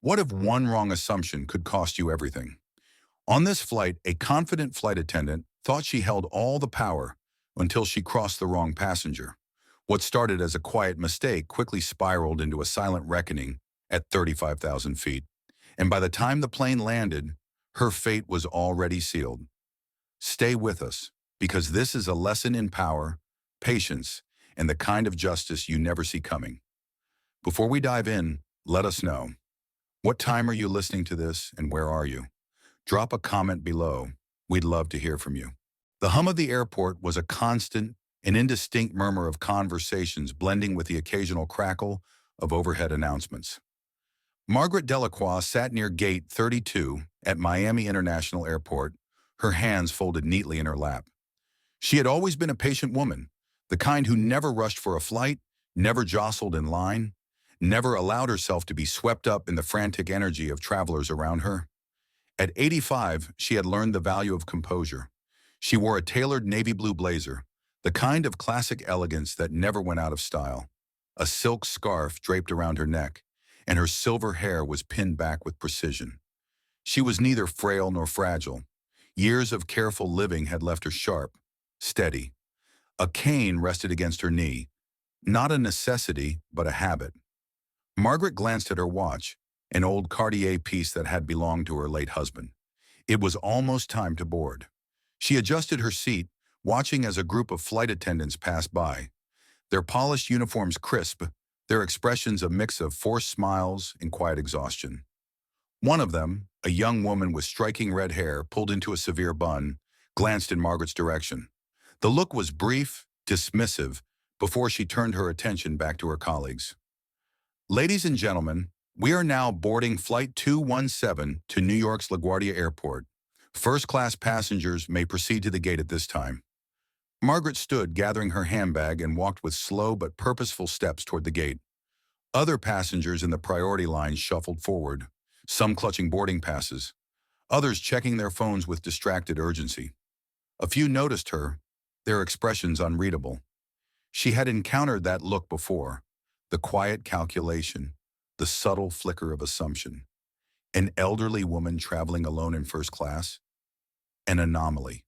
What if one wrong assumption could cost you everything? On this flight, a confident flight attendant thought she held all the power until she crossed the wrong passenger. What started as a quiet mistake quickly spiraled into a silent reckoning at 35,000 feet. And by the time the plane landed, her fate was already sealed. Stay with us, because this is a lesson in power, patience, and the kind of justice you never see coming. Before we dive in, let us know. What time are you listening to this, and where are you? Drop a comment below. We'd love to hear from you. The hum of the airport was a constant and indistinct murmur of conversations blending with the occasional crackle of overhead announcements. Margaret Delacroix sat near Gate 32 at Miami International Airport, her hands folded neatly in her lap. She had always been a patient woman, the kind who never rushed for a flight, never jostled in line, never allowed herself to be swept up in the frantic energy of travelers around her. At 85, she had learned the value of composure. She wore a tailored navy blue blazer, the kind of classic elegance that never went out of style. A silk scarf draped around her neck, and her silver hair was pinned back with precision. She was neither frail nor fragile. Years of careful living had left her sharp, steady. A cane rested against her knee, not a necessity, but a habit. Margaret glanced at her watch, an old Cartier piece that had belonged to her late husband. It was almost time to board. She adjusted her seat, watching as a group of flight attendants passed by. Their polished uniforms crisp, their expressions a mix of forced smiles and quiet exhaustion. One of them, a young woman with striking red hair pulled into a severe bun, glanced in Margaret's direction. The look was brief, dismissive, before she turned her attention back to her colleagues. Ladies and gentlemen, we are now boarding Flight 217 to New York's LaGuardia Airport. First-class passengers may proceed to the gate at this time. Margaret stood, gathering her handbag, and walked with slow but purposeful steps toward the gate. Other passengers in the priority line shuffled forward, some clutching boarding passes, others checking their phones with distracted urgency. A few noticed her, their expressions unreadable. She had encountered that look before, the quiet calculation, the subtle flicker of assumption. An elderly woman traveling alone in first class? An anomaly.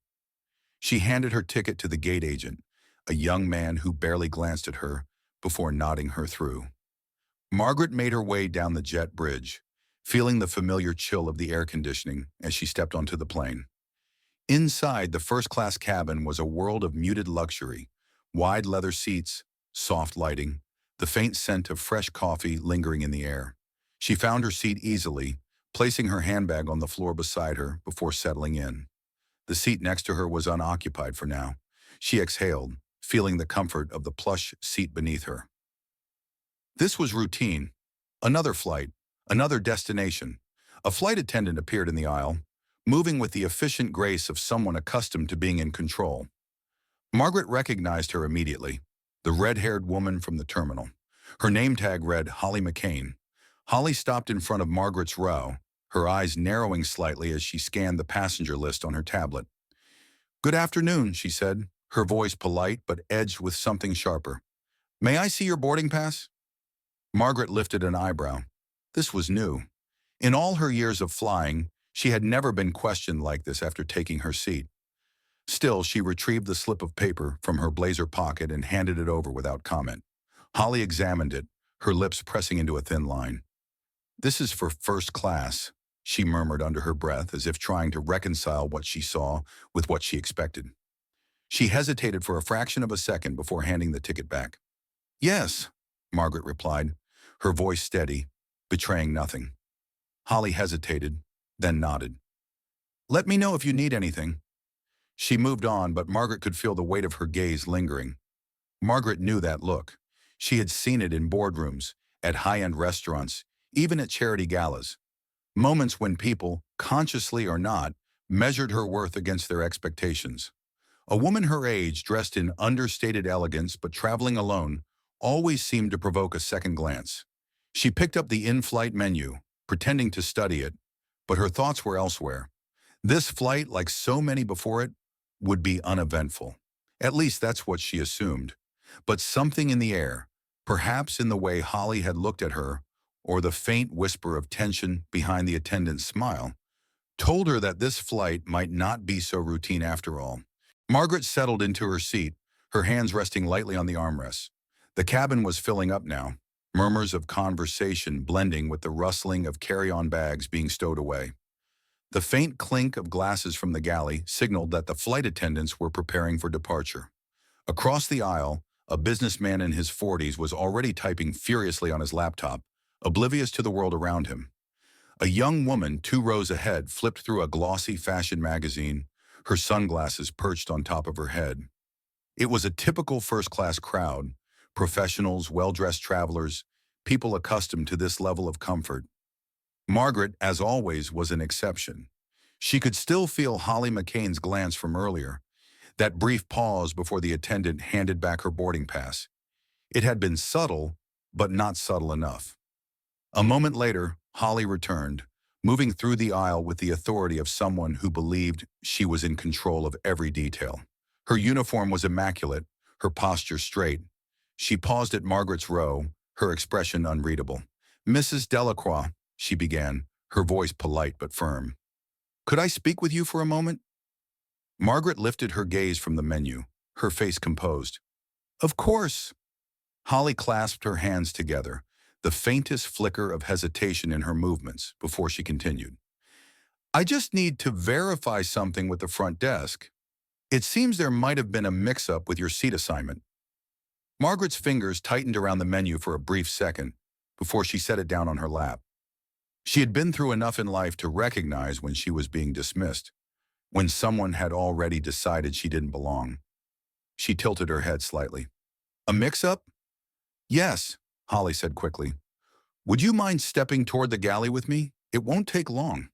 She handed her ticket to the gate agent, a young man who barely glanced at her before nodding her through. Margaret made her way down the jet bridge, feeling the familiar chill of the air conditioning as she stepped onto the plane. Inside, the first-class cabin was a world of muted luxury, wide leather seats, soft lighting, the faint scent of fresh coffee lingering in the air. She found her seat easily, placing her handbag on the floor beside her before settling in. The seat next to her was unoccupied for now. She exhaled, feeling the comfort of the plush seat beneath her. This was routine. Another flight, another destination. A flight attendant appeared in the aisle, moving with the efficient grace of someone accustomed to being in control. Margaret recognized her immediately, the red-haired woman from the terminal. Her name tag read Holly McCain. Holly stopped in front of Margaret's row, her eyes narrowing slightly as she scanned the passenger list on her tablet. "Good afternoon," she said, her voice polite but edged with something sharper. "May I see your boarding pass?" Margaret lifted an eyebrow. This was new. In all her years of flying, she had never been questioned like this after taking her seat. Still, she retrieved the slip of paper from her blazer pocket and handed it over without comment. Holly examined it, her lips pressing into a thin line. "This is for first class," she murmured under her breath, as if trying to reconcile what she saw with what she expected. She hesitated for a fraction of a second before handing the ticket back. "Yes," Margaret replied, her voice steady, betraying nothing. Holly hesitated, then nodded. "Let me know if you need anything." She moved on, but Margaret could feel the weight of her gaze lingering. Margaret knew that look. She had seen it in boardrooms, at high-end restaurants, even at charity galas. Moments when people, consciously or not, measured her worth against their expectations. A woman her age, dressed in understated elegance but traveling alone, always seemed to provoke a second glance. She picked up the in-flight menu, pretending to study it, but her thoughts were elsewhere. This flight, like so many before it, would be uneventful. At least that's what she assumed. But something in the air, perhaps in the way Holly had looked at her, or the faint whisper of tension behind the attendant's smile, told her that this flight might not be so routine after all. Margaret settled into her seat, her hands resting lightly on the armrests. The cabin was filling up now, murmurs of conversation blending with the rustling of carry-on bags being stowed away. The faint clink of glasses from the galley signaled that the flight attendants were preparing for departure. Across the aisle, a businessman in his 40s was already typing furiously on his laptop, oblivious to the world around him. A young woman 2 rows ahead flipped through a glossy fashion magazine, her sunglasses perched on top of her head. It was a typical first-class crowd, professionals, well-dressed travelers, people accustomed to this level of comfort. Margaret, as always, was an exception. She could still feel Holly McCain's glance from earlier, that brief pause before the attendant handed back her boarding pass. It had been subtle, but not subtle enough. A moment later, Holly returned, moving through the aisle with the authority of someone who believed she was in control of every detail. Her uniform was immaculate, her posture straight. She paused at Margaret's row, her expression unreadable. "Mrs. Delacroix," she began, her voice polite but firm. "Could I speak with you for a moment?" Margaret lifted her gaze from the menu, her face composed. "Of course." Holly clasped her hands together, the faintest flicker of hesitation in her movements, before she continued. "I just need to verify something with the front desk. It seems there might have been a mix-up with your seat assignment." Margaret's fingers tightened around the menu for a brief second before she set it down on her lap. She had been through enough in life to recognize when she was being dismissed, when someone had already decided she didn't belong. She tilted her head slightly. "A mix-up?" "Yes," Holly said quickly. "Would you mind stepping toward the galley with me? It won't take long."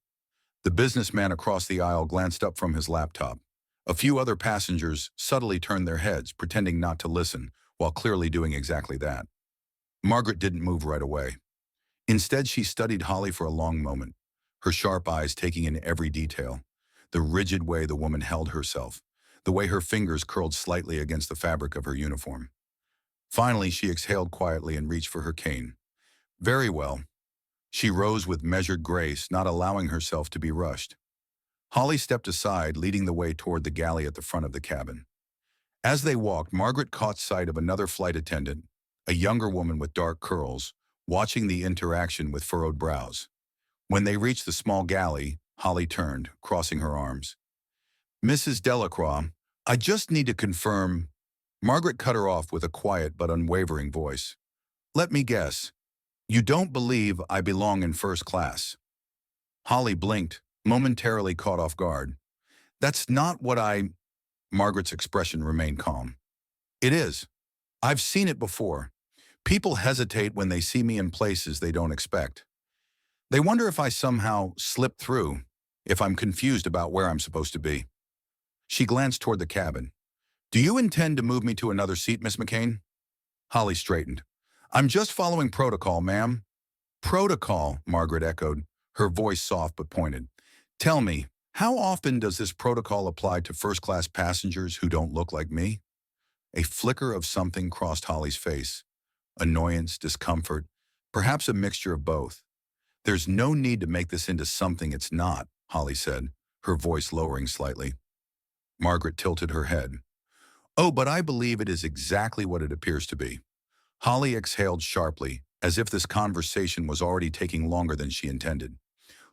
The businessman across the aisle glanced up from his laptop. A few other passengers subtly turned their heads, pretending not to listen, while clearly doing exactly that. Margaret didn't move right away. Instead, she studied Holly for a long moment, her sharp eyes taking in every detail. The rigid way the woman held herself, the way her fingers curled slightly against the fabric of her uniform. Finally, she exhaled quietly and reached for her cane. "Very well." She rose with measured grace, not allowing herself to be rushed. Holly stepped aside, leading the way toward the galley at the front of the cabin. As they walked, Margaret caught sight of another flight attendant, a younger woman with dark curls, watching the interaction with furrowed brows. When they reached the small galley, Holly turned, crossing her arms. "Mrs. Delacroix, I just need to confirm." Margaret cut her off with a quiet but unwavering voice. "Let me guess. You don't believe I belong in first class?" Holly blinked, momentarily caught off guard. "That's not what I—" Margaret's expression remained calm. "It is. I've seen it before. People hesitate when they see me in places they don't expect. They wonder if I somehow slipped through, if I'm confused about where I'm supposed to be." She glanced toward the cabin. "Do you intend to move me to another seat, Miss McCain?" Holly straightened. "I'm just following protocol, ma'am." "Protocol," Margaret echoed, her voice soft but pointed. "Tell me, how often does this protocol apply to first-class passengers who don't look like me?" A flicker of something crossed Holly's face. Annoyance, discomfort, perhaps a mixture of both. "There's no need to make this into something it's not," Holly said, her voice lowering slightly. Margaret tilted her head. "Oh, but I believe it is exactly what it appears to be." Holly exhaled sharply, as if this conversation was already taking longer than she intended.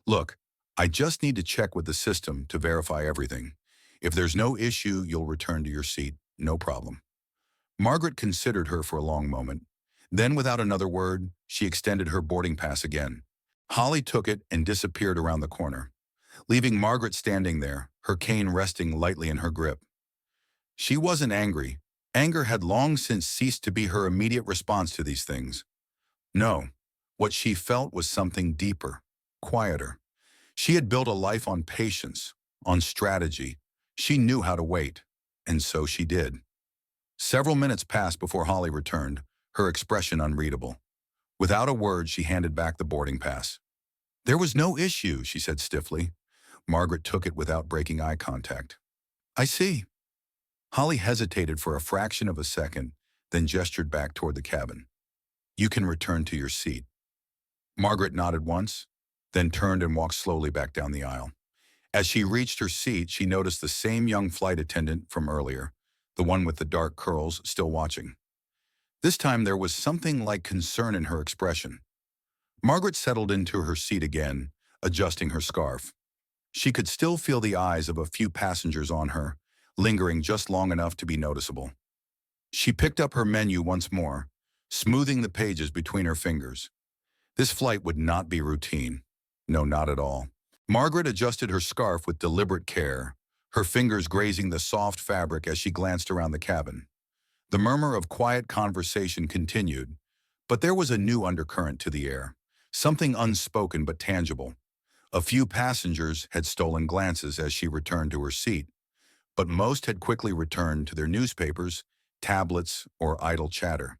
"Look, I just need to check with the system to verify everything. If there's no issue, you'll return to your seat. No problem." Margaret considered her for a long moment. Then, without another word, she extended her boarding pass again. Holly took it and disappeared around the corner, leaving Margaret standing there, her cane resting lightly in her grip. She wasn't angry. Anger had long since ceased to be her immediate response to these things. No, what she felt was something deeper, quieter. She had built a life on patience, on strategy. She knew how to wait, and so she did. Several minutes passed before Holly returned, her expression unreadable. Without a word, she handed back the boarding pass. "There was no issue," she said stiffly. Margaret took it without breaking eye contact. "I see." Holly hesitated for a fraction of a second, then gestured back toward the cabin. "You can return to your seat." Margaret nodded once, then turned and walked slowly back down the aisle. As she reached her seat, she noticed the same young flight attendant from earlier, the one with the dark curls, still watching. This time there was something like concern in her expression. Margaret settled into her seat again, adjusting her scarf. She could still feel the eyes of a few passengers on her, lingering just long enough to be noticeable. She picked up her menu once more, smoothing the pages between her fingers. This flight would not be routine. No, not at all. Margaret adjusted her scarf with deliberate care, her fingers grazing the soft fabric as she glanced around the cabin. The murmur of quiet conversation continued, but there was a new undercurrent to the air, something unspoken but tangible. A few passengers had stolen glances as she returned to her seat, but most had quickly returned to their newspapers, tablets, or idle chatter.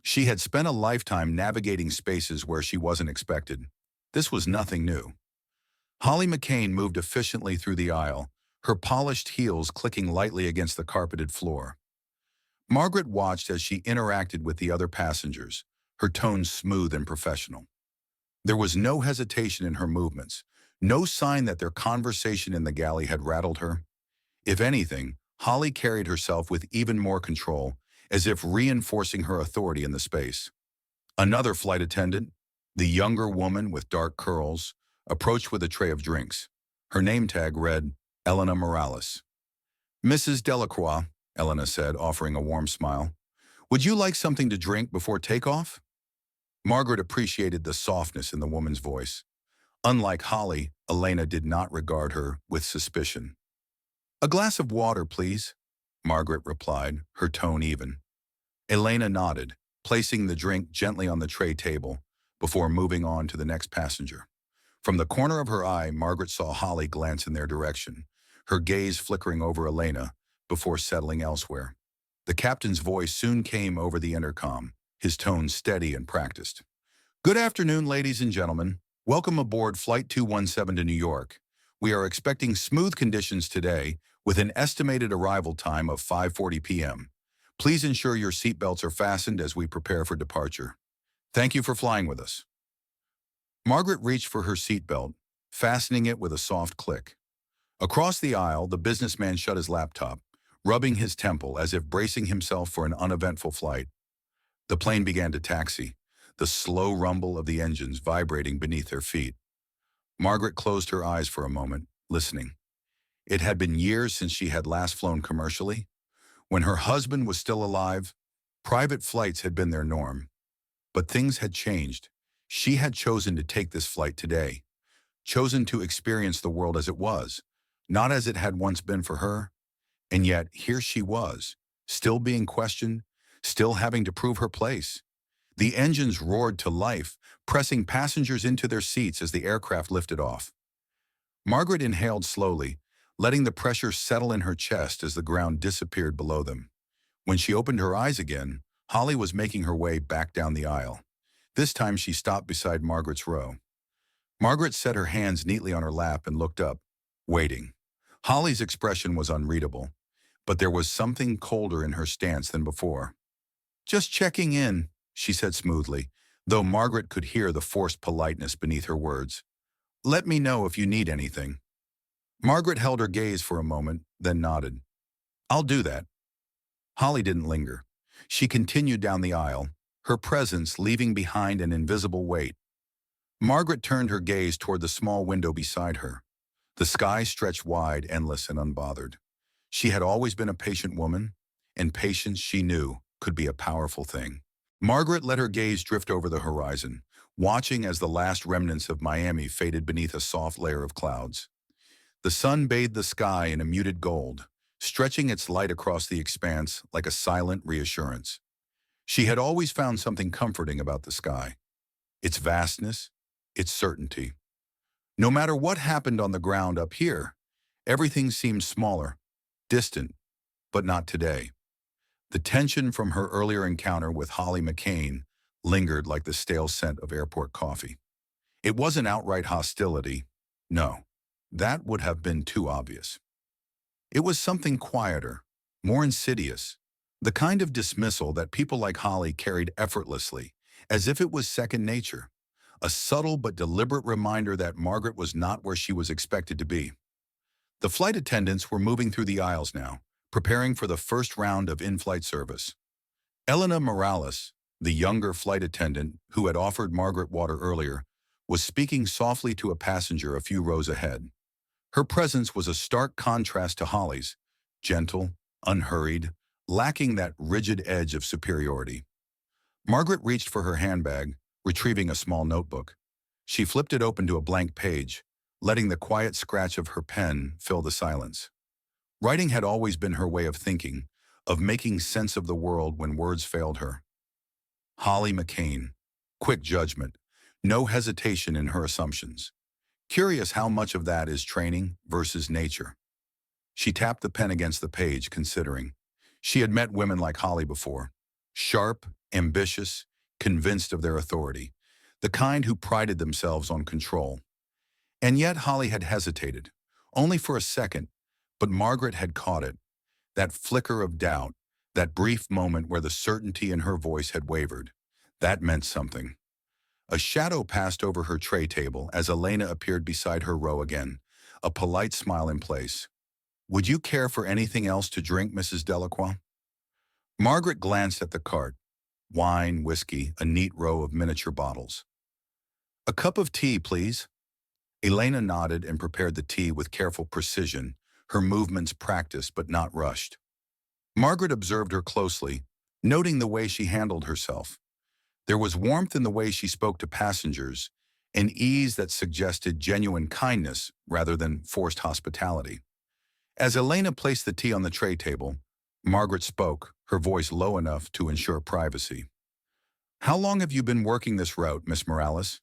She had spent a lifetime navigating spaces where she wasn't expected. This was nothing new. Holly McCain moved efficiently through the aisle, her polished heels clicking lightly against the carpeted floor. Margaret watched as she interacted with the other passengers, her tone smooth and professional. There was no hesitation in her movements, no sign that their conversation in the galley had rattled her. If anything, Holly carried herself with even more control, as if reinforcing her authority in the space. Another flight attendant, the younger woman with dark curls, approached with a tray of drinks. Her name tag read, Elena Morales. "Mrs. Delacroix," Elena said, offering a warm smile. "Would you like something to drink before takeoff?" Margaret appreciated the softness in the woman's voice. Unlike Holly, Elena did not regard her with suspicion. "A glass of water, please," Margaret replied, her tone even. Elena nodded, placing the drink gently on the tray table before moving on to the next passenger. From the corner of her eye, Margaret saw Holly glance in their direction, her gaze flickering over Elena before settling elsewhere. The captain's voice soon came over the intercom, his tone steady and practiced. "Good afternoon, ladies and gentlemen. Welcome aboard Flight 217 to New York. We are expecting smooth conditions today with an estimated arrival time of 5:40 p.m. Please ensure your seatbelts are fastened as we prepare for departure. Thank you for flying with us." Margaret reached for her seatbelt, fastening it with a soft click. Across the aisle, the businessman shut his laptop, rubbing his temple as if bracing himself for an uneventful flight. The plane began to taxi, the slow rumble of the engines vibrating beneath their feet. Margaret closed her eyes for a moment, listening. It had been years since she had last flown commercially. When her husband was still alive, private flights had been their norm. But things had changed. She had chosen to take this flight today, chosen to experience the world as it was, not as it had once been for her. And yet, here she was, still being questioned, still having to prove her place. The engines roared to life, pressing passengers into their seats as the aircraft lifted off. Margaret inhaled slowly, letting the pressure settle in her chest as the ground disappeared below them. When she opened her eyes again, Holly was making her way back down the aisle. This time she stopped beside Margaret's row. Margaret set her hands neatly on her lap and looked up, waiting. Holly's expression was unreadable, but there was something colder in her stance than before. "Just checking in," she said smoothly, though Margaret could hear the forced politeness beneath her words. "Let me know if you need anything." Margaret held her gaze for a moment, then nodded. "I'll do that." Holly didn't linger. She continued down the aisle, her presence leaving behind an invisible weight. Margaret turned her gaze toward the small window beside her. The sky stretched wide, endless, and unbothered. She had always been a patient woman, and patience, she knew, could be a powerful thing. Margaret let her gaze drift over the horizon, watching as the last remnants of Miami faded beneath a soft layer of clouds. The sun bathed the sky in a muted gold, stretching its light across the expanse like a silent reassurance. She had always found something comforting about the sky, its vastness, its certainty. No matter what happened on the ground up here, everything seemed smaller, distant, but not today. The tension from her earlier encounter with Holly McCain lingered like the stale scent of airport coffee. It wasn't outright hostility. No, that would have been too obvious. It was something quieter, more insidious, the kind of dismissal that people like Holly carried effortlessly, as if it was second nature. a subtle but deliberate reminder that Margaret was not where she was expected to be. The flight attendants were moving through the aisles now, preparing for the first round of in-flight service. Elena Morales, the younger flight attendant who had offered Margaret water earlier, was speaking softly to a passenger a few rows ahead. Her presence was a stark contrast to Holly's, gentle, unhurried, lacking that rigid edge of superiority. Margaret reached for her handbag, retrieving a small notebook. She flipped it open to a blank page, letting the quiet scratch of her pen fill the silence. Writing had always been her way of thinking, of making sense of the world when words failed her. Holly McCain. Quick judgment. No hesitation in her assumptions. Curious how much of that is training versus nature. She tapped the pen against the page, considering. She had met women like Holly before. Sharp, ambitious, convinced of their authority. The kind who prided themselves on control. And yet Holly had hesitated. Only for a second, but Margaret had caught it. That flicker of doubt, that brief moment where the certainty in her voice had wavered. That meant something. A shadow passed over her tray table as Elena appeared beside her row again, a polite smile in place. "Would you care for anything else to drink, Mrs. Delacroix?" Margaret glanced at the cart. Wine, whiskey, a neat row of miniature bottles. "A cup of tea, please." Elena nodded and prepared the tea with careful precision, her movements practiced but not rushed. Margaret observed her closely, noting the way she handled herself. There was warmth in the way she spoke to passengers, an ease that suggested genuine kindness rather than forced hospitality. As Elena placed the tea on the tray table, Margaret spoke, her voice low enough to ensure privacy. "How long have you been working this route, Miss Morales?"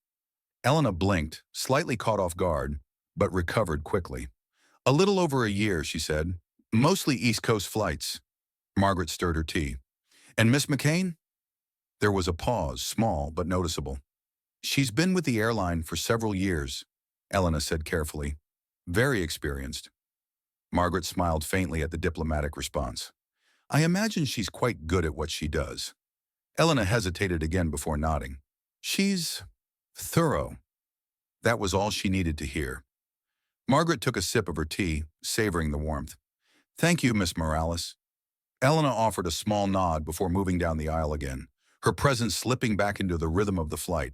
Elena blinked, slightly caught off guard, but recovered quickly. "A little over a year," she said. "Mostly East Coast flights." Margaret stirred her tea. "And Miss McCain?" There was a pause, small but noticeable. "She's been with the airline for several years," Elena said carefully. "Very experienced." Margaret smiled faintly at the diplomatic response. "I imagine she's quite good at what she does." Elena hesitated again before nodding. "She's thorough." That was all she needed to hear. Margaret took a sip of her tea, savoring the warmth. "Thank you, Miss Morales." Elena offered a small nod before moving down the aisle again, her presence slipping back into the rhythm of the flight.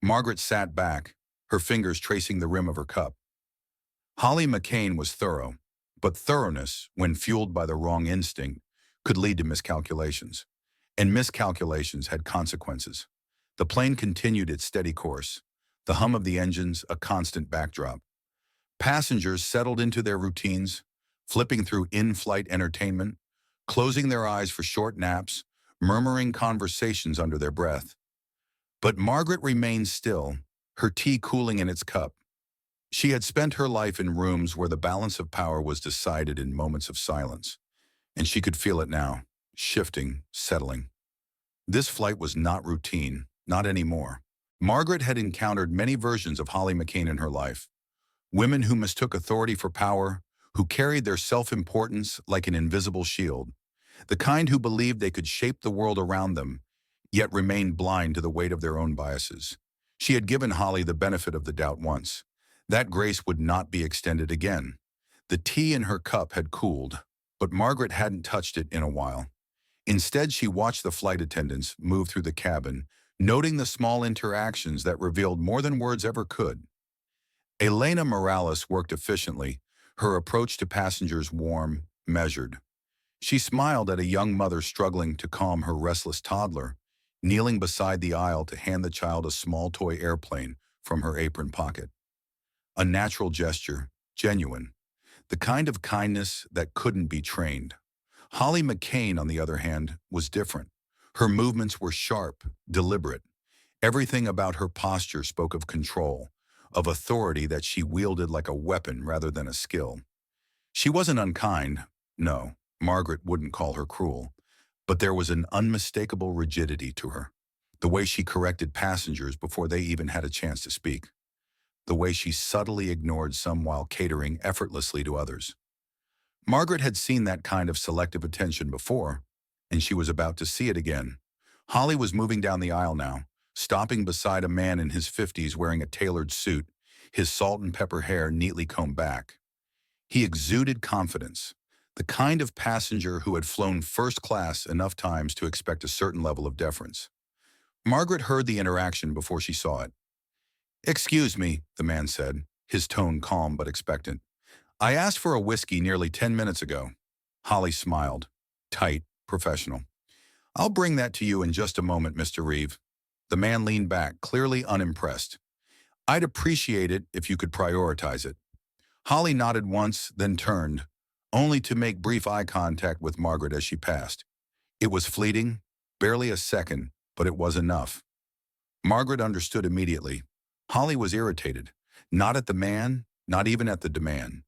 Margaret sat back, her fingers tracing the rim of her cup. Holly McCain was thorough, but thoroughness, when fueled by the wrong instinct, could lead to miscalculations. And miscalculations had consequences. The plane continued its steady course, the hum of the engines a constant backdrop. Passengers settled into their routines, flipping through in-flight entertainment, closing their eyes for short naps, murmuring conversations under their breath. But Margaret remained still, her tea cooling in its cup. She had spent her life in rooms where the balance of power was decided in moments of silence, and she could feel it now, shifting, settling. This flight was not routine, not anymore. Margaret had encountered many versions of Holly McCain in her life. Women who mistook authority for power, who carried their self-importance like an invisible shield. The kind who believed they could shape the world around them, yet remained blind to the weight of their own biases. She had given Holly the benefit of the doubt once. That grace would not be extended again. The tea in her cup had cooled, but Margaret hadn't touched it in a while. Instead, she watched the flight attendants move through the cabin, noting the small interactions that revealed more than words ever could. Elena Morales worked efficiently, her approach to passengers warm, measured. She smiled at a young mother struggling to calm her restless toddler, kneeling beside the aisle to hand the child a small toy airplane from her apron pocket. A natural gesture, genuine, the kind of kindness that couldn't be trained. Holly McCain, on the other hand, was different. Her movements were sharp, deliberate. Everything about her posture spoke of control, of authority that she wielded like a weapon rather than a skill. She wasn't unkind, no, Margaret wouldn't call her cruel, but there was an unmistakable rigidity to her. The way she corrected passengers before they even had a chance to speak. The way she subtly ignored some while catering effortlessly to others. Margaret had seen that kind of selective attention before, and she was about to see it again. Holly was moving down the aisle now, stopping beside a man in his 50s wearing a tailored suit, his salt and pepper hair neatly combed back. He exuded confidence, the kind of passenger who had flown first class enough times to expect a certain level of deference. Margaret heard the interaction before she saw it. "Excuse me," the man said, his tone calm but expectant. "I asked for a whiskey nearly 10 minutes ago." Holly smiled, tight, professional. "I'll bring that to you in just a moment, Mr. Reeve." The man leaned back, clearly unimpressed. "I'd appreciate it if you could prioritize it." Holly nodded once, then turned, only to make brief eye contact with Margaret as she passed. It was fleeting, barely a second, but it was enough. Margaret understood immediately. Holly was irritated, not at the man, not even at the demand,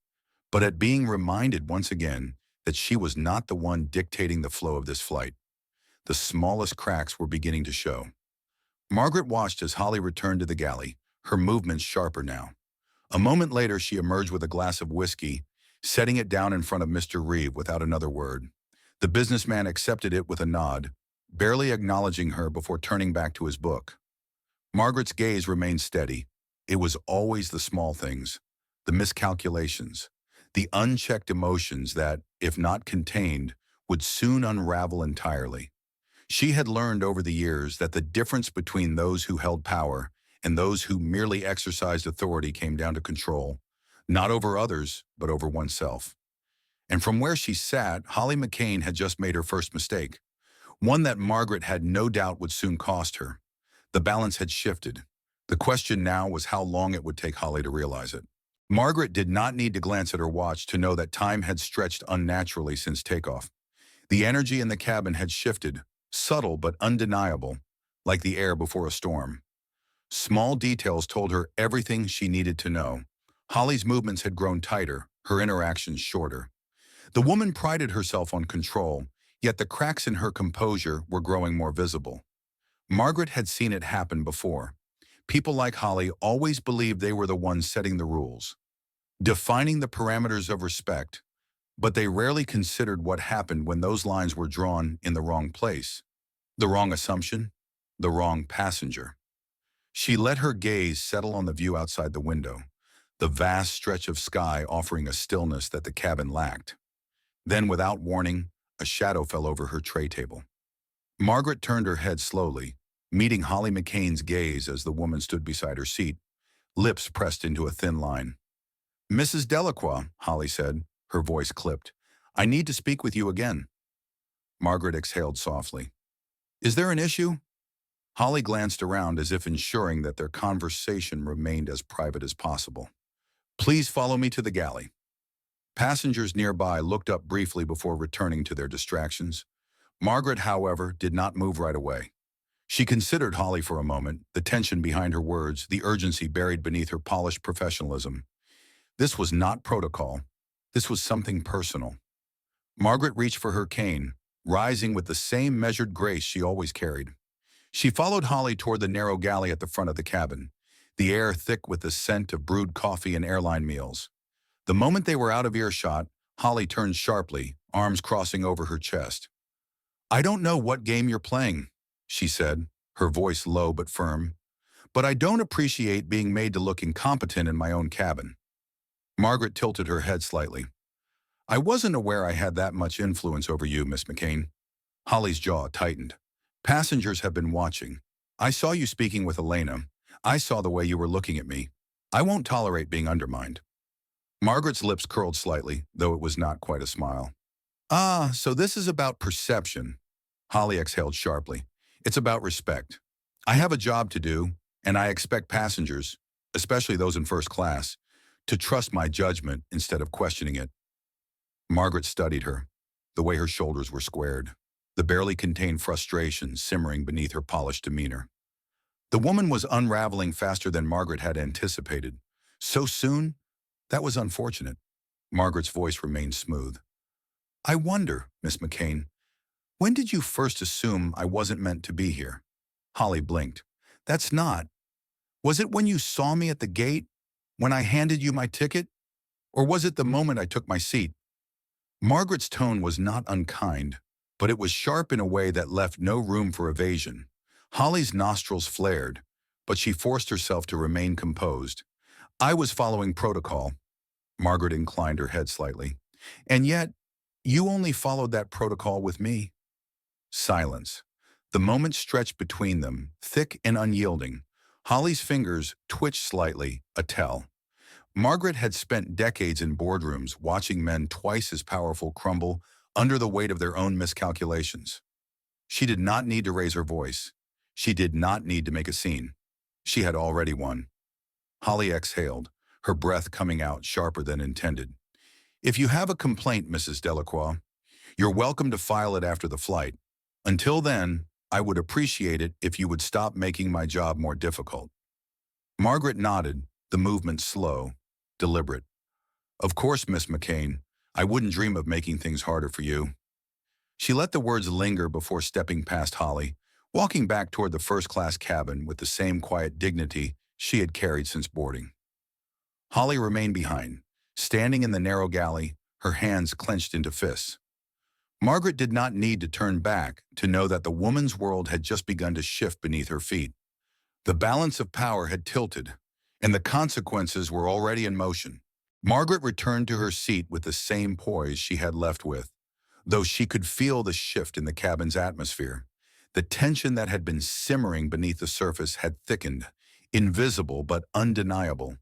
but at being reminded once again that she was not the one dictating the flow of this flight. The smallest cracks were beginning to show. Margaret watched as Holly returned to the galley, her movements sharper now. A moment later, she emerged with a glass of whiskey, setting it down in front of Mr. Reeve without another word. The businessman accepted it with a nod, barely acknowledging her before turning back to his book. Margaret's gaze remained steady. It was always the small things, the miscalculations, the unchecked emotions that, if not contained, would soon unravel entirely. She had learned over the years that the difference between those who held power and those who merely exercised authority came down to control, not over others, but over oneself. And from where she sat, Holly McCain had just made her first mistake, one that Margaret had no doubt would soon cost her. The balance had shifted. The question now was how long it would take Holly to realize it. Margaret did not need to glance at her watch to know that time had stretched unnaturally since takeoff. The energy in the cabin had shifted, subtle but undeniable, like the air before a storm. Small details told her everything she needed to know. Holly's movements had grown tighter, her interactions shorter. The woman prided herself on control, yet the cracks in her composure were growing more visible. Margaret had seen it happen before. People like Holly always believed they were the ones setting the rules, defining the parameters of respect, but they rarely considered what happened when those lines were drawn in the wrong place, the wrong assumption, the wrong passenger. She let her gaze settle on the view outside the window, the vast stretch of sky offering a stillness that the cabin lacked. Then, without warning, a shadow fell over her tray table. Margaret turned her head slowly, meeting Holly McCain's gaze as the woman stood beside her seat, lips pressed into a thin line. "Mrs. Delacroix," Holly said, her voice clipped, "I need to speak with you again." Margaret exhaled softly. "Is there an issue?" Holly glanced around as if ensuring that their conversation remained as private as possible. "Please follow me to the galley." Passengers nearby looked up briefly before returning to their distractions. Margaret, however, did not move right away. She considered Holly for a moment, the tension behind her words, the urgency buried beneath her polished professionalism. This was not protocol. This was something personal. Margaret reached for her cane, rising with the same measured grace she always carried. She followed Holly toward the narrow galley at the front of the cabin, the air thick with the scent of brewed coffee and airline meals. The moment they were out of earshot, Holly turned sharply, arms crossing over her chest. "I don't know what game you're playing," she said, her voice low but firm, "but I don't appreciate being made to look incompetent in my own cabin." Margaret tilted her head slightly. "I wasn't aware I had that much influence over you, Miss McCain." Holly's jaw tightened. "Passengers have been watching. I saw you speaking with Elena. I saw the way you were looking at me. I won't tolerate being undermined." Margaret's lips curled slightly, though it was not quite a smile. "Ah, so this is about perception." Holly exhaled sharply. "It's about respect. I have a job to do, and I expect passengers, especially those in first class, to trust my judgment instead of questioning it." Margaret studied her, the way her shoulders were squared, the barely contained frustration simmering beneath her polished demeanor. The woman was unraveling faster than Margaret had anticipated. So soon? That was unfortunate. Margaret's voice remained smooth. "I wonder, Miss McCain, when did you first assume I wasn't meant to be here?" Holly blinked. "That's not. Was it when you saw me at the gate? When I handed you my ticket? Or was it the moment I took my seat?" Margaret's tone was not unkind, but it was sharp in a way that left no room for evasion. Holly's nostrils flared, but she forced herself to remain composed. I was following protocol. Margaret inclined her head slightly. And yet, you only followed that protocol with me. Silence. The moment stretched between them, thick and unyielding. Holly's fingers twitched slightly, a tell. Margaret had spent decades in boardrooms watching men twice as powerful crumble under the weight of their own miscalculations. She did not need to raise her voice. She did not need to make a scene. She had already won. Holly exhaled, her breath coming out sharper than intended. If you have a complaint, Mrs. Delacroix, you're welcome to file it after the flight. Until then, I would appreciate it if you would stop making my job more difficult. Margaret nodded, the movement slow, deliberate. Of course, Miss McCain, I wouldn't dream of making things harder for you. She let the words linger before stepping past Holly, walking back toward the first-class cabin with the same quiet dignity she had carried since boarding. Holly remained behind, standing in the narrow galley, her hands clenched into fists. Margaret did not need to turn back to know that the woman's world had just begun to shift beneath her feet. The balance of power had tilted, and the consequences were already in motion. Margaret returned to her seat with the same poise she had left with, though she could feel the shift in the cabin's atmosphere. The tension that had been simmering beneath the surface had thickened, invisible but undeniable.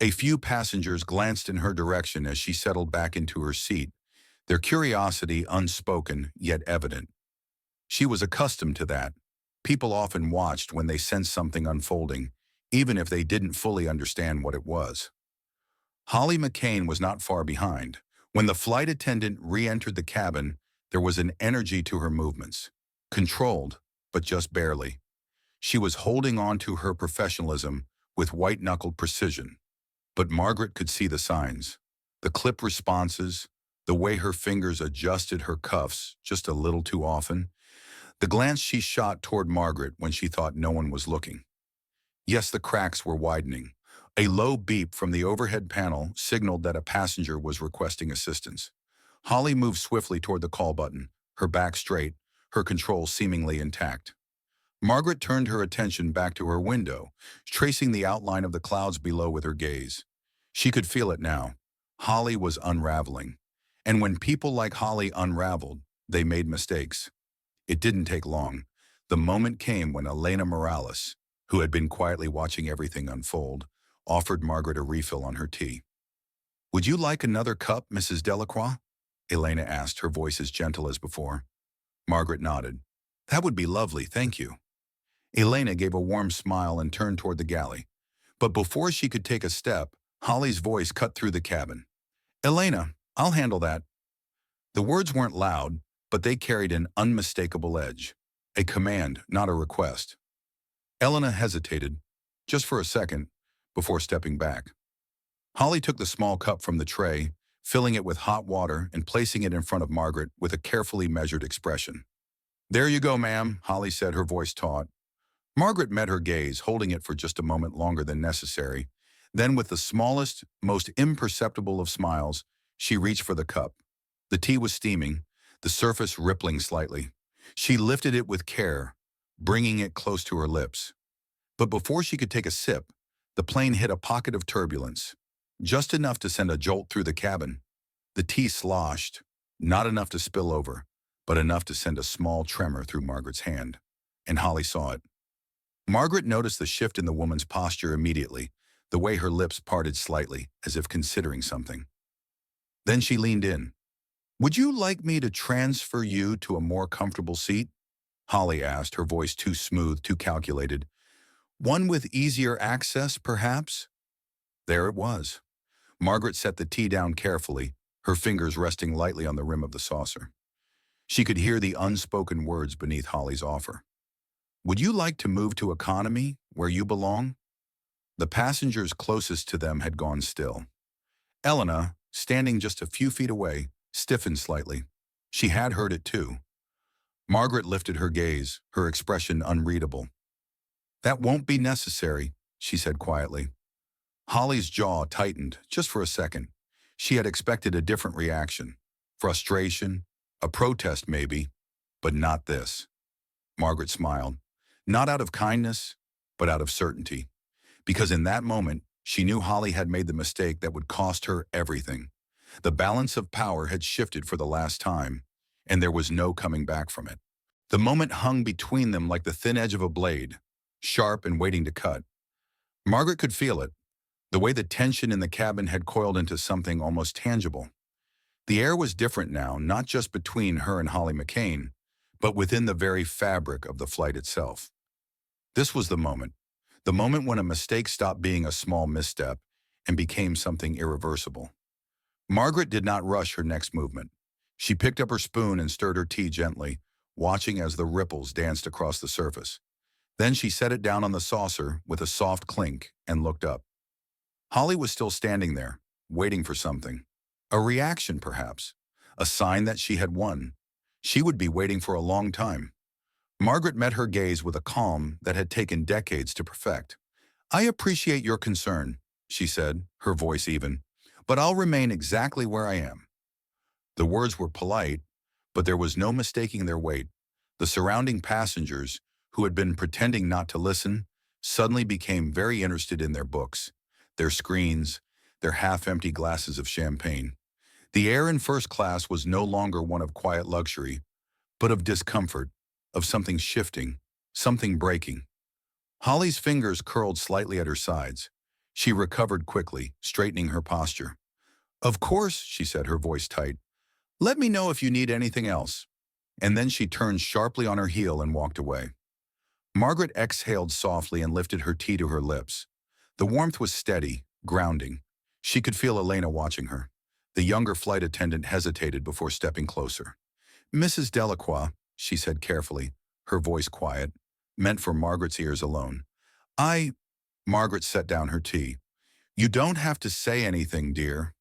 A few passengers glanced in her direction as she settled back into her seat, their curiosity unspoken yet evident. She was accustomed to that. People often watched when they sensed something unfolding, even if they didn't fully understand what it was. Holly McCain was not far behind. When the flight attendant re-entered the cabin, there was an energy to her movements. Controlled, but just barely. She was holding on to her professionalism with white-knuckled precision. But Margaret could see the signs. The clipped responses, the way her fingers adjusted her cuffs just a little too often, the glance she shot toward Margaret when she thought no one was looking. Yes, the cracks were widening. A low beep from the overhead panel signaled that a passenger was requesting assistance. Holly moved swiftly toward the call button, her back straight, her control seemingly intact. Margaret turned her attention back to her window, tracing the outline of the clouds below with her gaze. She could feel it now. Holly was unraveling. And when people like Holly unraveled, they made mistakes. It didn't take long. The moment came when Elena Morales, who had been quietly watching everything unfold, offered Margaret a refill on her tea. "Would you like another cup, Mrs. Delacroix?" Elena asked, her voice as gentle as before. Margaret nodded. "That would be lovely, thank you." Elena gave a warm smile and turned toward the galley. But before she could take a step, Holly's voice cut through the cabin. "Elena, I'll handle that." The words weren't loud, but they carried an unmistakable edge. A command, not a request. Elena hesitated, just for a second, before stepping back. Holly took the small cup from the tray, filling it with hot water and placing it in front of Margaret with a carefully measured expression. "There you go, ma'am," Holly said, her voice taut. Margaret met her gaze, holding it for just a moment longer than necessary. Then, with the smallest, most imperceptible of smiles, she reached for the cup. The tea was steaming, the surface rippling slightly. She lifted it with care, bringing it close to her lips. But before she could take a sip, the plane hit a pocket of turbulence, just enough to send a jolt through the cabin. The tea sloshed, not enough to spill over, but enough to send a small tremor through Margaret's hand. And Holly saw it. Margaret noticed the shift in the woman's posture immediately, the way her lips parted slightly, as if considering something. Then she leaned in. "Would you like me to transfer you to a more comfortable seat?" Holly asked, her voice too smooth, too calculated. "One with easier access, perhaps?" There it was. Margaret set the tea down carefully, her fingers resting lightly on the rim of the saucer. She could hear the unspoken words beneath Holly's offer. "Would you like to move to economy, where you belong?" The passengers closest to them had gone still. Elena, standing just a few feet away, stiffened slightly. She had heard it too. Margaret lifted her gaze, her expression unreadable. "That won't be necessary," she said quietly. Holly's jaw tightened, just for a second. She had expected a different reaction. Frustration, a protest maybe, but not this. Margaret smiled. Not out of kindness, but out of certainty. Because in that moment, she knew Holly had made the mistake that would cost her everything. The balance of power had shifted for the last time, and there was no coming back from it. The moment hung between them like the thin edge of a blade, sharp and waiting to cut. Margaret could feel it, the way the tension in the cabin had coiled into something almost tangible. The air was different now, not just between her and Holly McCain, but within the very fabric of the flight itself. This was the moment when a mistake stopped being a small misstep and became something irreversible. Margaret did not rush her next movement. She picked up her spoon and stirred her tea gently, watching as the ripples danced across the surface. Then she set it down on the saucer with a soft clink and looked up. Holly was still standing there, waiting for something. A reaction, perhaps. A sign that she had won. She would be waiting for a long time. Margaret met her gaze with a calm that had taken decades to perfect. "I appreciate your concern," she said, her voice even, "but I'll remain exactly where I am." The words were polite, but there was no mistaking their weight. The surrounding passengers, who had been pretending not to listen, suddenly became very interested in their books, their screens, their half-empty glasses of champagne. The air in first class was no longer one of quiet luxury, but of discomfort, of something shifting, something breaking. Holly's fingers curled slightly at her sides. She recovered quickly, straightening her posture. "Of course," she said, her voice tight. "Let me know if you need anything else." And then she turned sharply on her heel and walked away. Margaret exhaled softly and lifted her tea to her lips. The warmth was steady, grounding. She could feel Elena watching her. The younger flight attendant hesitated before stepping closer. "Mrs. Delacroix," she said carefully, her voice quiet, meant for Margaret's ears alone. Margaret set down her tea. "You don't have to say anything, dear."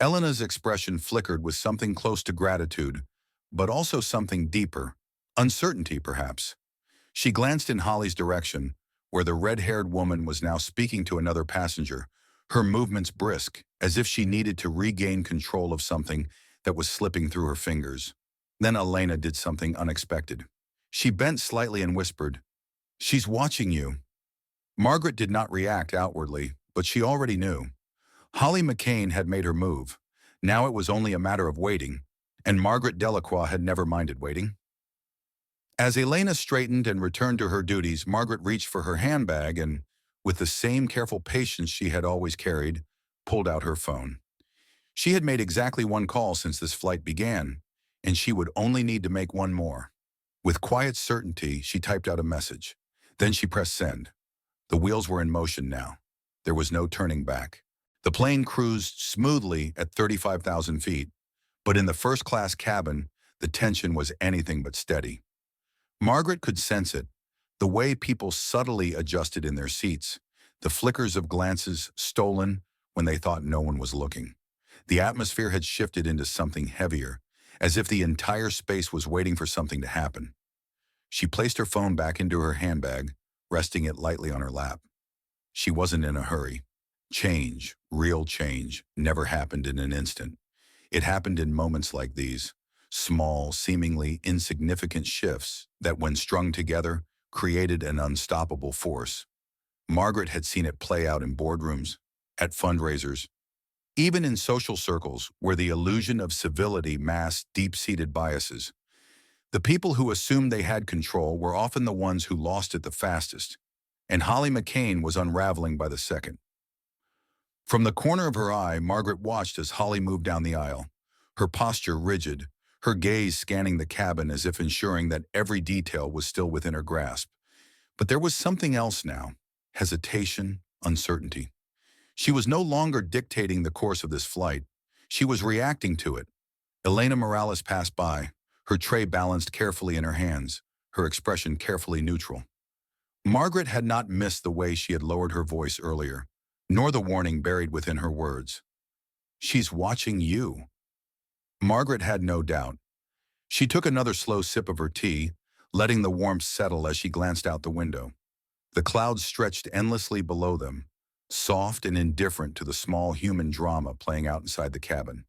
Elena's expression flickered with something close to gratitude, but also something deeper, uncertainty perhaps. She glanced in Holly's direction, where the red-haired woman was now speaking to another passenger, her movements brisk, as if she needed to regain control of something that was slipping through her fingers. Then Elena did something unexpected. She bent slightly and whispered, "She's watching you." Margaret did not react outwardly, but she already knew. Holly McCain had made her move. Now it was only a matter of waiting, and Margaret Delacroix had never minded waiting. As Elena straightened and returned to her duties, Margaret reached for her handbag and, with the same careful patience she had always carried, pulled out her phone. She had made exactly one call since this flight began, and she would only need to make one more. With quiet certainty, she typed out a message. Then she pressed send. The wheels were in motion now. There was no turning back. The plane cruised smoothly at 35,000 feet, but in the first-class cabin, the tension was anything but steady. Margaret could sense it, the way people subtly adjusted in their seats, the flickers of glances stolen when they thought no one was looking. The atmosphere had shifted into something heavier, as if the entire space was waiting for something to happen. She placed her phone back into her handbag, resting it lightly on her lap. She wasn't in a hurry. Change, real change, never happened in an instant. It happened in moments like these, small, seemingly insignificant shifts that, when strung together, created an unstoppable force. Margaret had seen it play out in boardrooms, at fundraisers, even in social circles where the illusion of civility masked deep-seated biases. The people who assumed they had control were often the ones who lost it the fastest, and Holly McCain was unraveling by the second. From the corner of her eye, Margaret watched as Holly moved down the aisle, her posture rigid, her gaze scanning the cabin as if ensuring that every detail was still within her grasp. But there was something else now, hesitation, uncertainty. She was no longer dictating the course of this flight. She was reacting to it. Elena Morales passed by, her tray balanced carefully in her hands, her expression carefully neutral. Margaret had not missed the way she had lowered her voice earlier, nor the warning buried within her words. "She's watching you." Margaret had no doubt. She took another slow sip of her tea, letting the warmth settle as she glanced out the window. The clouds stretched endlessly below them, soft and indifferent to the small human drama playing out inside the cabin.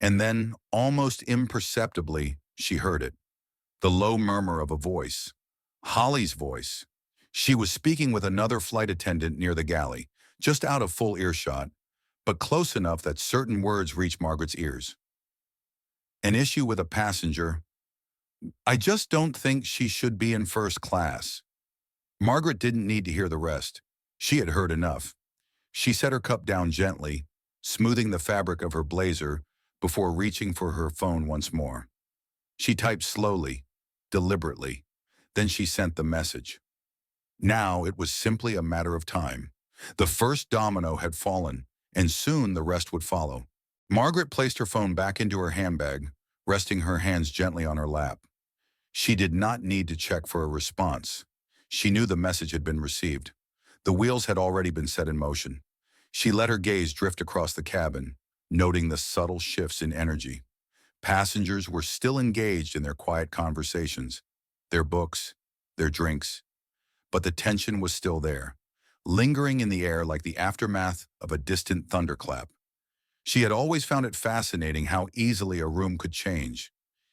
And then, almost imperceptibly, she heard it. The low murmur of a voice. Holly's voice. She was speaking with another flight attendant near the galley, just out of full earshot, but close enough that certain words reached Margaret's ears. An issue with a passenger. I just don't think she should be in first class. Margaret didn't need to hear the rest. She had heard enough. She set her cup down gently, smoothing the fabric of her blazer before reaching for her phone once more. She typed slowly, deliberately. Then she sent the message. Now it was simply a matter of time. The first domino had fallen, and soon the rest would follow. Margaret placed her phone back into her handbag, resting her hands gently on her lap. She did not need to check for a response. She knew the message had been received. The wheels had already been set in motion. She let her gaze drift across the cabin, noting the subtle shifts in energy. Passengers were still engaged in their quiet conversations, their books, their drinks, but the tension was still there, lingering in the air like the aftermath of a distant thunderclap. She had always found it fascinating how easily a room could change.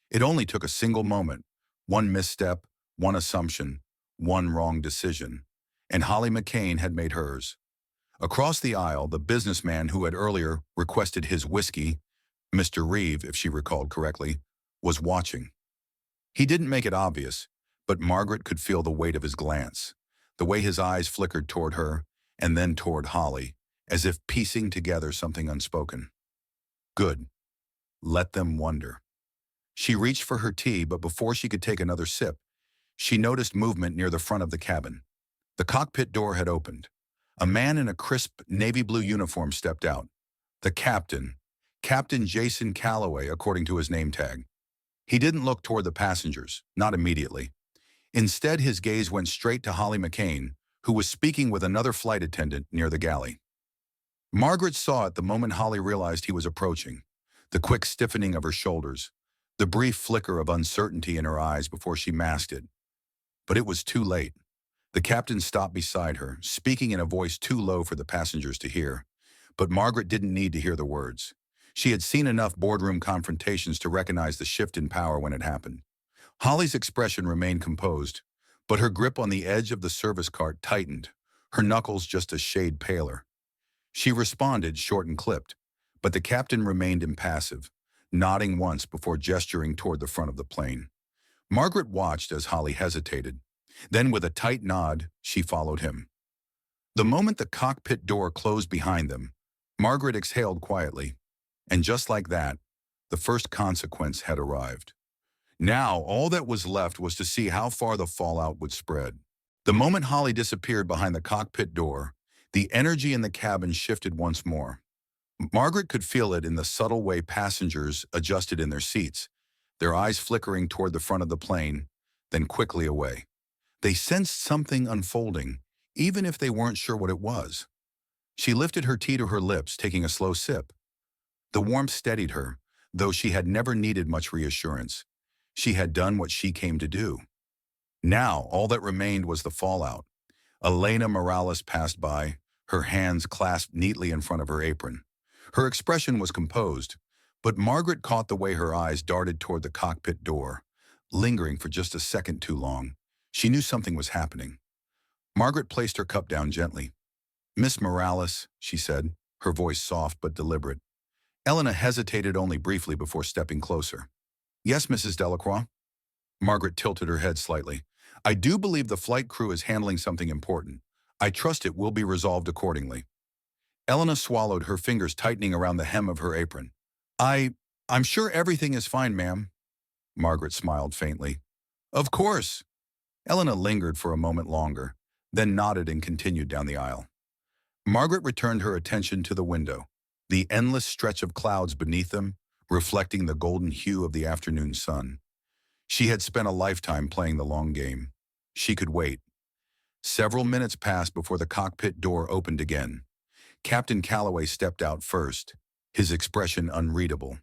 It only took a single moment, one misstep, one assumption, one wrong decision, and Holly McCain had made hers. Across the aisle, the businessman who had earlier requested his whiskey, Mr. Reeve, if she recalled correctly, was watching. He didn't make it obvious, but Margaret could feel the weight of his glance, the way his eyes flickered toward her and then toward Holly, as if piecing together something unspoken. Good. Let them wonder. She reached for her tea, but before she could take another sip, she noticed movement near the front of the cabin. The cockpit door had opened. A man in a crisp navy blue uniform stepped out. The captain, Captain Jason Calloway, according to his name tag. He didn't look toward the passengers, not immediately. Instead, his gaze went straight to Holly McCain, who was speaking with another flight attendant near the galley. Margaret saw it the moment Holly realized he was approaching, the quick stiffening of her shoulders, the brief flicker of uncertainty in her eyes before she masked it. But it was too late. The captain stopped beside her, speaking in a voice too low for the passengers to hear. But Margaret didn't need to hear the words. She had seen enough boardroom confrontations to recognize the shift in power when it happened. Holly's expression remained composed, but her grip on the edge of the service cart tightened, her knuckles just a shade paler. She responded, short and clipped, but the captain remained impassive, nodding once before gesturing toward the front of the plane. Margaret watched as Holly hesitated. Then, with a tight nod, she followed him. The moment the cockpit door closed behind them, Margaret exhaled quietly, and just like that, the first consequence had arrived. Now, all that was left was to see how far the fallout would spread. The moment Holly disappeared behind the cockpit door, the energy in the cabin shifted once more. Margaret could feel it in the subtle way passengers adjusted in their seats, their eyes flickering toward the front of the plane, then quickly away. They sensed something unfolding, even if they weren't sure what it was. She lifted her tea to her lips, taking a slow sip. The warmth steadied her, though she had never needed much reassurance. She had done what she came to do. Now, all that remained was the fallout. Elena Morales passed by, her hands clasped neatly in front of her apron. Her expression was composed, but Margaret caught the way her eyes darted toward the cockpit door, lingering for just a second too long. She knew something was happening. Margaret placed her cup down gently. "Miss Morales," she said, her voice soft but deliberate. Elena hesitated only briefly before stepping closer. "Yes, Mrs. Delacroix?" Margaret tilted her head slightly. "I do believe the flight crew is handling something important. I trust it will be resolved accordingly." Elena swallowed, her fingers tightening around the hem of her apron. I'm sure everything is fine, ma'am." Margaret smiled faintly. "Of course." Elena lingered for a moment longer, then nodded and continued down the aisle. Margaret returned her attention to the window, the endless stretch of clouds beneath them, reflecting the golden hue of the afternoon sun. She had spent a lifetime playing the long game. She could wait. Several minutes passed before the cockpit door opened again. Captain Calloway stepped out first, his expression unreadable.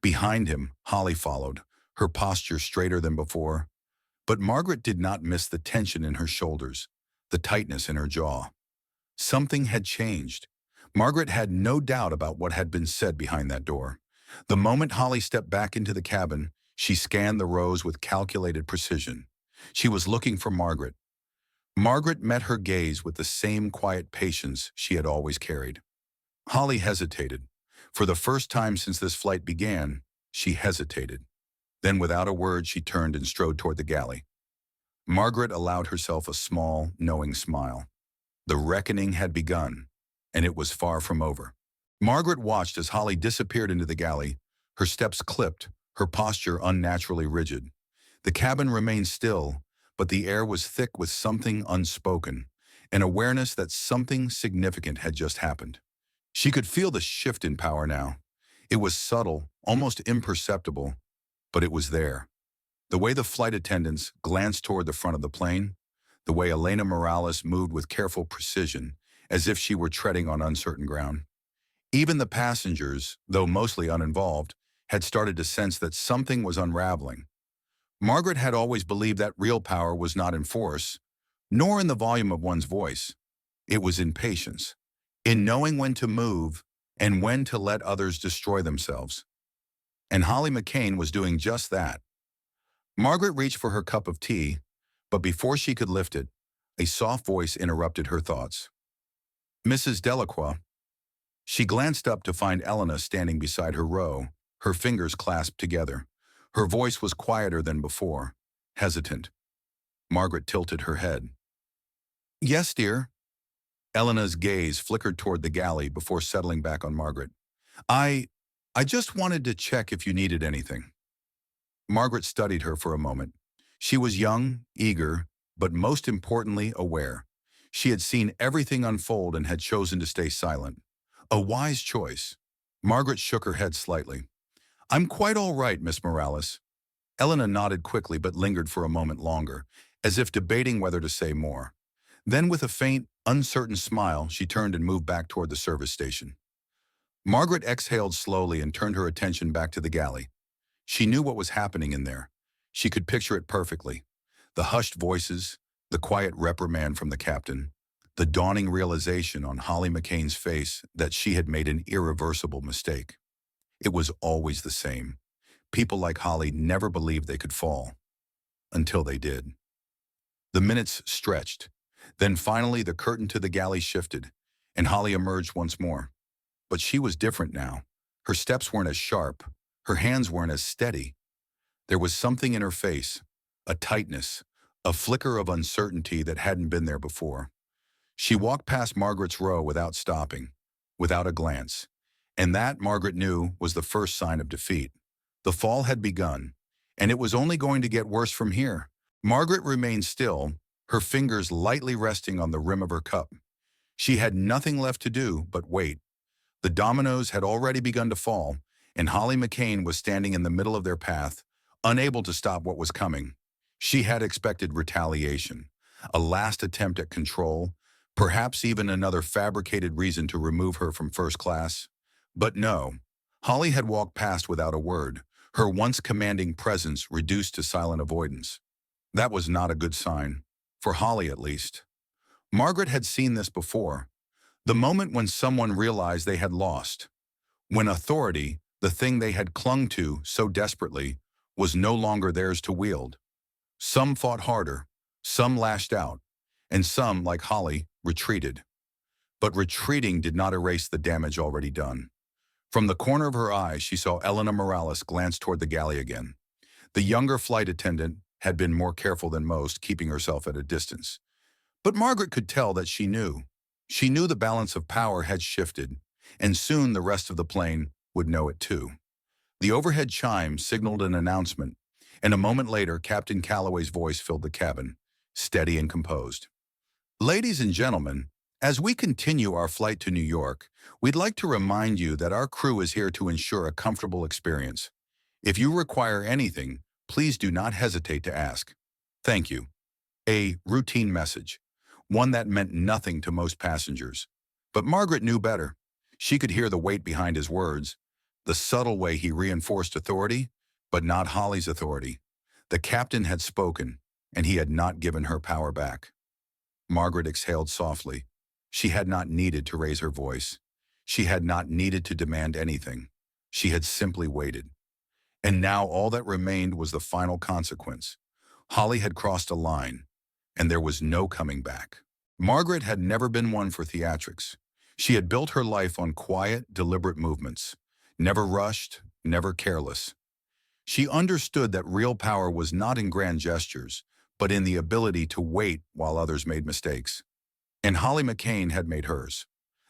Behind him, Holly followed, her posture straighter than before. But Margaret did not miss the tension in her shoulders, the tightness in her jaw. Something had changed. Margaret had no doubt about what had been said behind that door. The moment Holly stepped back into the cabin, she scanned the rows with calculated precision. She was looking for Margaret. Margaret met her gaze with the same quiet patience she had always carried. Holly hesitated. For the first time since this flight began, she hesitated. Then without a word, she turned and strode toward the galley. Margaret allowed herself a small, knowing smile. The reckoning had begun, and it was far from over. Margaret watched as Holly disappeared into the galley, her steps clipped, her posture unnaturally rigid. The cabin remained still, but the air was thick with something unspoken, an awareness that something significant had just happened. She could feel the shift in power now. It was subtle, almost imperceptible, but it was there. The way the flight attendants glanced toward the front of the plane, the way Elena Morales moved with careful precision, as if she were treading on uncertain ground. Even the passengers, though mostly uninvolved, had started to sense that something was unraveling. Margaret had always believed that real power was not in force, nor in the volume of one's voice. It was in patience, in knowing when to move and when to let others destroy themselves. And Holly McCain was doing just that. Margaret reached for her cup of tea, but before she could lift it, a soft voice interrupted her thoughts. "Mrs. Delacroix." She glanced up to find Elena standing beside her row, her fingers clasped together. Her voice was quieter than before, hesitant. Margaret tilted her head. "Yes, dear." Elena's gaze flickered toward the galley before settling back on Margaret. I just wanted to check if you needed anything." Margaret studied her for a moment. She was young, eager, but most importantly, aware. She had seen everything unfold and had chosen to stay silent. A wise choice. Margaret shook her head slightly. "I'm quite all right, Miss Morales." Elena nodded quickly but lingered for a moment longer, as if debating whether to say more. Then with a faint, uncertain smile, she turned and moved back toward the service station. Margaret exhaled slowly and turned her attention back to the galley. She knew what was happening in there. She could picture it perfectly. The hushed voices, the quiet reprimand from the captain, the dawning realization on Holly McCain's face that she had made an irreversible mistake. It was always the same. People like Holly never believed they could fall. Until they did. The minutes stretched. Then finally the curtain to the galley shifted, and Holly emerged once more. But she was different now. Her steps weren't as sharp. Her hands weren't as steady. There was something in her face, a tightness, a flicker of uncertainty that hadn't been there before. She walked past Margaret's row without stopping, without a glance. And that, Margaret knew, was the first sign of defeat. The fall had begun, and it was only going to get worse from here. Margaret remained still, her fingers lightly resting on the rim of her cup. She had nothing left to do but wait. The dominoes had already begun to fall, and Holly McCain was standing in the middle of their path, unable to stop what was coming. She had expected retaliation, a last attempt at control, perhaps even another fabricated reason to remove her from first class. But no, Holly had walked past without a word, her once commanding presence reduced to silent avoidance. That was not a good sign, for Holly at least. Margaret had seen this before. The moment when someone realized they had lost. When authority, the thing they had clung to so desperately, was no longer theirs to wield. Some fought harder, some lashed out, and some, like Holly, retreated. But retreating did not erase the damage already done. From the corner of her eye, she saw Elena Morales glance toward the galley again. The younger flight attendant had been more careful than most, keeping herself at a distance. But Margaret could tell that she knew. She knew the balance of power had shifted, and soon the rest of the plane would know it too. The overhead chime signaled an announcement, and a moment later, Captain Calloway's voice filled the cabin, steady and composed. "Ladies and gentlemen, as we continue our flight to New York, we'd like to remind you that our crew is here to ensure a comfortable experience. If you require anything, please do not hesitate to ask. Thank you." A routine message, one that meant nothing to most passengers. But Margaret knew better. She could hear the weight behind his words, the subtle way he reinforced authority, but not Holly's authority. The captain had spoken, and he had not given her power back. Margaret exhaled softly. She had not needed to raise her voice. She had not needed to demand anything. She had simply waited. And now all that remained was the final consequence. Holly had crossed a line, and there was no coming back. Margaret had never been one for theatrics. She had built her life on quiet, deliberate movements, never rushed, never careless. She understood that real power was not in grand gestures, but in the ability to wait while others made mistakes. And Holly McCain had made hers.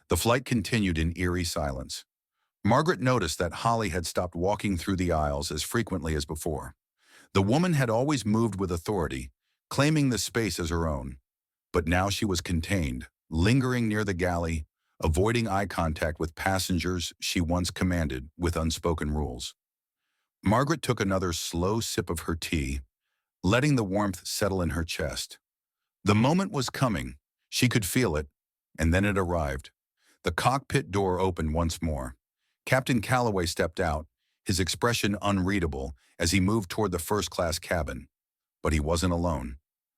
The flight continued in eerie silence. Margaret noticed that Holly had stopped walking through the aisles as frequently as before. The woman had always moved with authority, claiming the space as her own. But now she was contained, lingering near the galley, avoiding eye contact with passengers she once commanded with unspoken rules. Margaret took another slow sip of her tea, letting the warmth settle in her chest. The moment was coming. She could feel it, and then it arrived. The cockpit door opened once more. Captain Calloway stepped out, his expression unreadable as he moved toward the first-class cabin. But he wasn't alone.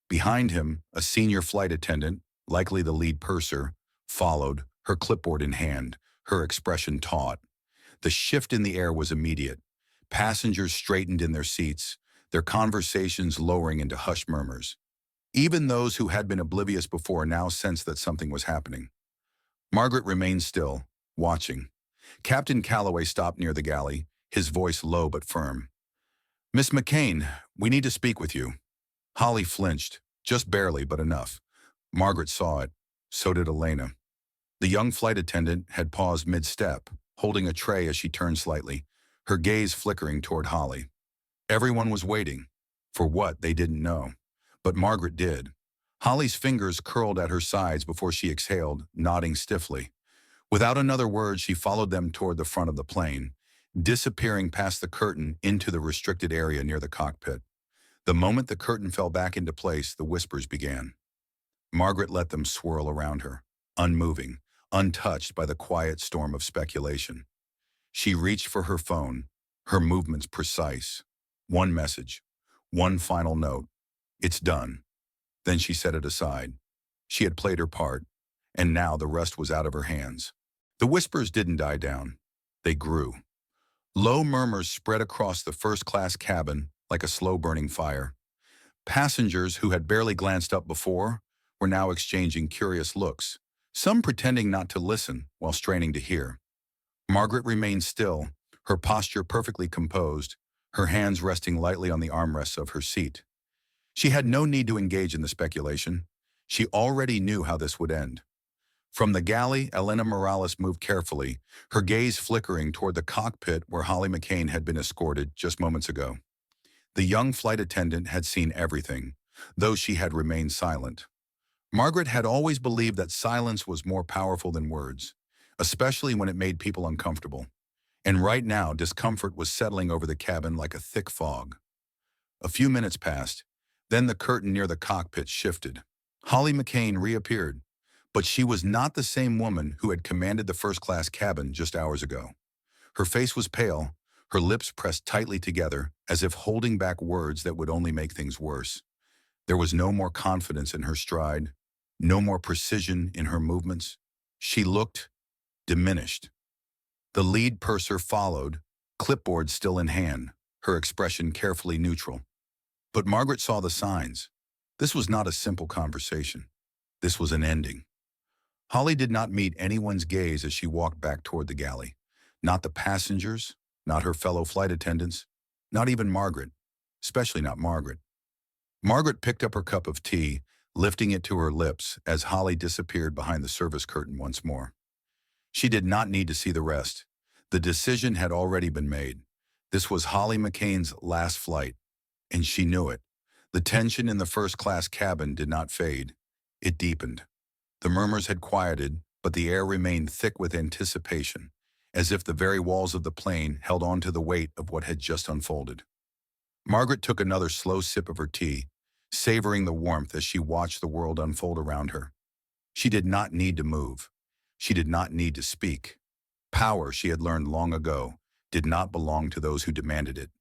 Behind him, a senior flight attendant, likely the lead purser, followed, her clipboard in hand, her expression taut. The shift in the air was immediate. Passengers straightened in their seats, their conversations lowering into hushed murmurs. Even those who had been oblivious before now sensed that something was happening. Margaret remained still, watching. Captain Calloway stopped near the galley, his voice low but firm. "Miss McCain, we need to speak with you." Holly flinched, just barely, but enough. Margaret saw it. So did Elena. The young flight attendant had paused mid-step, holding a tray as she turned slightly, her gaze flickering toward Holly. Everyone was waiting. For what, they didn't know. But Margaret did. Holly's fingers curled at her sides before she exhaled, nodding stiffly. Without another word, she followed them toward the front of the plane, disappearing past the curtain into the restricted area near the cockpit. The moment the curtain fell back into place, the whispers began. Margaret let them swirl around her, unmoving, untouched by the quiet storm of speculation. She reached for her phone, her movements precise. One message, one final note. "It's done." Then she set it aside. She had played her part, and now the rest was out of her hands. The whispers didn't die down. They grew. Low murmurs spread across the first-class cabin like a slow-burning fire. Passengers who had barely glanced up before were now exchanging curious looks, some pretending not to listen while straining to hear. Margaret remained still, her posture perfectly composed, her hands resting lightly on the armrests of her seat. She had no need to engage in the speculation. She already knew how this would end. From the galley, Elena Morales moved carefully, her gaze flickering toward the cockpit where Holly McCain had been escorted just moments ago. The young flight attendant had seen everything, though she had remained silent. Margaret had always believed that silence was more powerful than words, especially when it made people uncomfortable. And right now, discomfort was settling over the cabin like a thick fog. A few minutes passed, then the curtain near the cockpit shifted. Holly McCain reappeared, but she was not the same woman who had commanded the first-class cabin just hours ago. Her face was pale, her lips pressed tightly together, as if holding back words that would only make things worse. There was no more confidence in her stride, no more precision in her movements. She looked diminished. The lead purser followed, clipboard still in hand, her expression carefully neutral. But Margaret saw the signs. This was not a simple conversation. This was an ending. Holly did not meet anyone's gaze as she walked back toward the galley. Not the passengers, not her fellow flight attendants, not even Margaret, especially not Margaret. Margaret picked up her cup of tea, lifting it to her lips as Holly disappeared behind the service curtain once more. She did not need to see the rest. The decision had already been made. This was Holly McCain's last flight, and she knew it. The tension in the first-class cabin did not fade. It deepened. The murmurs had quieted, but the air remained thick with anticipation, as if the very walls of the plane held on to the weight of what had just unfolded. Margaret took another slow sip of her tea, savoring the warmth as she watched the world unfold around her. She did not need to move. She did not need to speak. Power, she had learned long ago, did not belong to those who demanded it.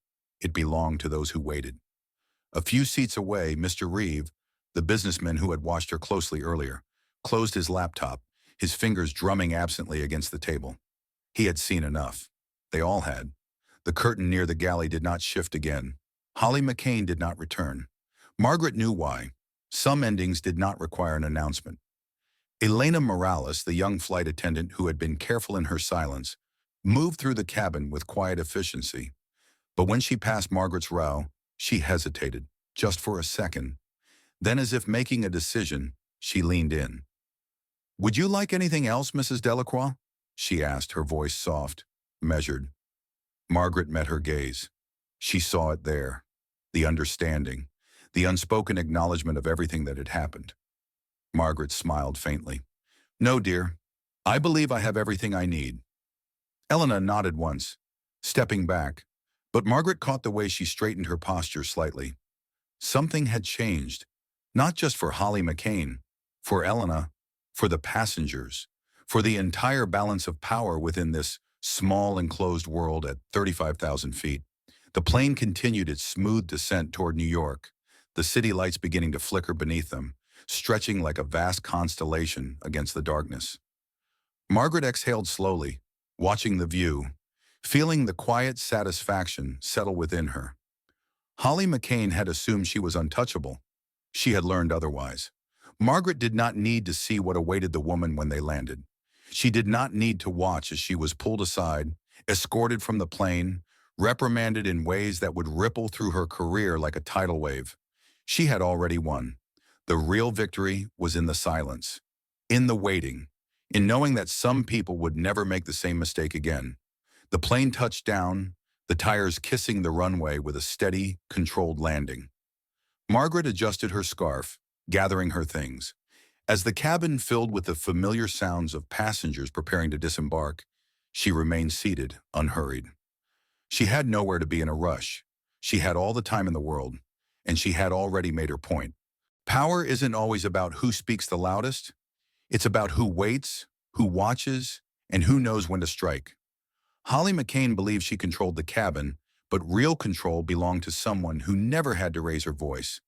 It belonged to those who waited. A few seats away, Mr. Reeve, the businessman who had watched her closely earlier, closed his laptop, his fingers drumming absently against the table. He had seen enough. They all had. The curtain near the galley did not shift again. Holly McCain did not return. Margaret knew why. Some endings did not require an announcement. Elena Morales, the young flight attendant who had been careful in her silence, moved through the cabin with quiet efficiency. But when she passed Margaret's row, she hesitated, just for a second. Then, as if making a decision, she leaned in. "Would you like anything else, Mrs. Delacroix?" she asked, her voice soft, measured. Margaret met her gaze. She saw it there, the understanding, the unspoken acknowledgement of everything that had happened. Margaret smiled faintly. "No, dear. I believe I have everything I need." Elena nodded once, stepping back, but Margaret caught the way she straightened her posture slightly. Something had changed, not just for Holly McCain, for Elena, for the passengers, for the entire balance of power within this small enclosed world at 35,000 feet. The plane continued its smooth descent toward New York, the city lights beginning to flicker beneath them, stretching like a vast constellation against the darkness. Margaret exhaled slowly, watching the view, feeling the quiet satisfaction settle within her. Holly McCain had assumed she was untouchable. She had learned otherwise. Margaret did not need to see what awaited the woman when they landed. She did not need to watch as she was pulled aside, escorted from the plane, reprimanded in ways that would ripple through her career like a tidal wave. She had already won. The real victory was in the silence, in the waiting, in knowing that some people would never make the same mistake again. The plane touched down, the tires kissing the runway with a steady, controlled landing. Margaret adjusted her scarf, gathering her things. As the cabin filled with the familiar sounds of passengers preparing to disembark, she remained seated, unhurried. She had nowhere to be in a rush. She had all the time in the world, and she had already made her point. Power isn't always about who speaks the loudest. It's about who waits, who watches, and who knows when to strike. Holly McCain believed she controlled the cabin, but real control belonged to someone who never had to raise her voice.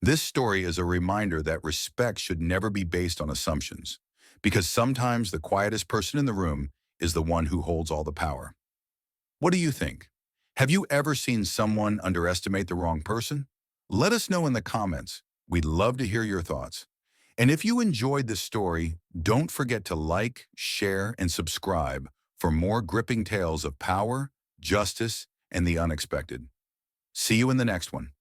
This story is a reminder that respect should never be based on assumptions, because sometimes the quietest person in the room is the one who holds all the power. What do you think? Have you ever seen someone underestimate the wrong person? Let us know in the comments. We'd love to hear your thoughts. And if you enjoyed this story, don't forget to like, share, and subscribe for more gripping tales of power, justice, and the unexpected. See you in the next one.